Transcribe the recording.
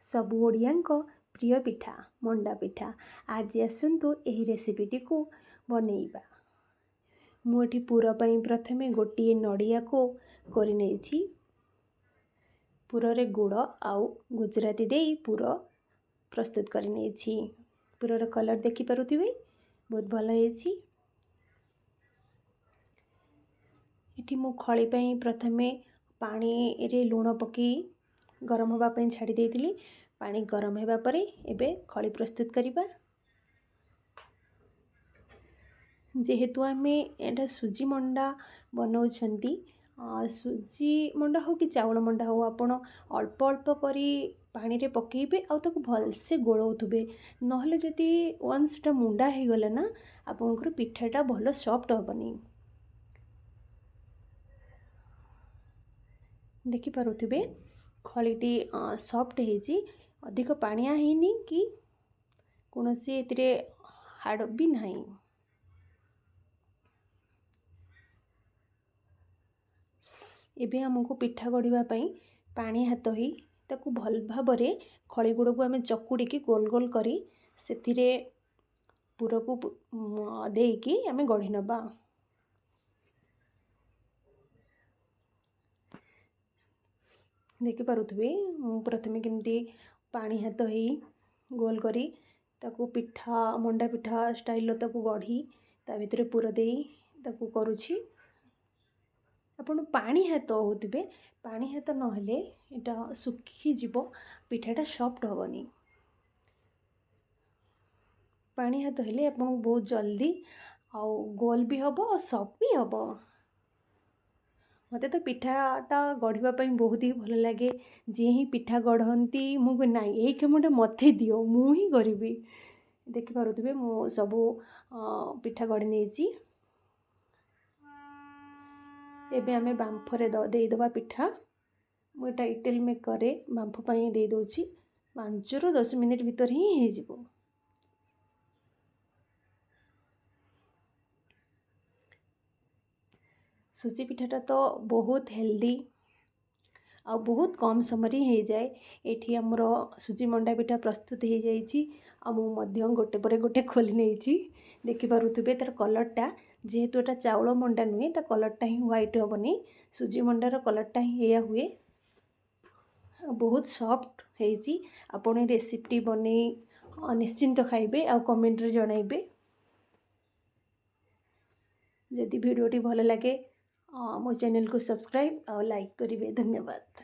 सबु ओडियांको प्रिय पिठा मंडा पिठा। आज आसतु यही रेसिपीटी को बनैबा। मुझे पुर पर प्रथमे गोटे नड़िया को करी नेछि। पुर रे गुड़ आउ गुजराती दे पुर प्रस्तुत करी नेछि। पुरर कलर देखि पारुथिबे बहुत भल हेछि। इठी मु खळी पई प्रथमे पानी रे लूण पकी गरम होबा पई छाड़ी देइतिली। पानी गरम हेबा परे एबे खळी प्रस्तुत करिबा। जेहेतु आमे एटा सुजी मंडा बनाउछंती, सुजी मंडा हो कि चावल मंडा हो, आपण अल्प अल्प करी पानी रे पकेइबे आ ताको भलसे गोळौथुबे। नहले जदि वन्स टा मुंडा हे गले ना आपनकर पिठाटा भल सॉफ्ट होबनी। देखि पारुथिबे खळीटी सॉफ्ट हेजी, अधिक पानिया हेनी कि कोनोसी एतिरे हार्ड भी नाही। एबे हमको पिठा गढ़िबा पई पानी हाथ ही ताकू भल भाबरे खळी गुड़ को आमे चकुड़ी की गोल गोल करी सेथिरे पुर को देकी आमे गढ़ी नबा। देखि पारुथिबे प्रथमे केमती पानी हाथ ही गोल करी ताकू पिठा मंडा पिठा स्टाइल ताकू गढ़ी ता भितरे पुर देई ताकू करूछि। आपण पानी हाथ होतिबे, पानी हाथ नहले एटा सुखी जीवो, पिठाटा सॉफ्ट होबनी। पानी हाथ हेले आपण बहुत जल्दी आउ गोल भी हबो और सॉफ्ट भी हबो। मते तो पिठाटा गढ़िबा पई बहुत ही भल लागे। जे ही पिठा गढ़ंती मु नाई एई कामटा मते दियो मु ही करिबी। देखि पारुथिबे मु सबु पिठा गढ़ी नेछि। एबे आमे बांफरे देई दबा पिठा। मु एटा इटली मेकर रे बांफ पई देई दोछि। 5 ରୁ 10 मिनिट भीतर ही हे जिवो। सुजी पिठाटा तो बहुत हेल्दी आ बहुत कम समय हो जाए। एठी हमर सुजी मंडा पिठा प्रस्तुत हो जाइछि। आ मु मध्य गोटे पर गोटे खोली नेछि। देखि पारुथिबे तार कलरटा, जेहेतु एटा चावल मंडा नुहे ता कलरटा ही व्हाइट होबनी। सुजी मंडार कलरटा ही एया हुए। बहुत सॉफ्ट हेछि। आपण रेसिपी बनै निश्चिंत खाइबे आ कमेंट रे जणाइबे। जदि वीडियोटी भल लगे मो चैनल को सब्सक्राइब और लाइक करिवे। धन्यवाद।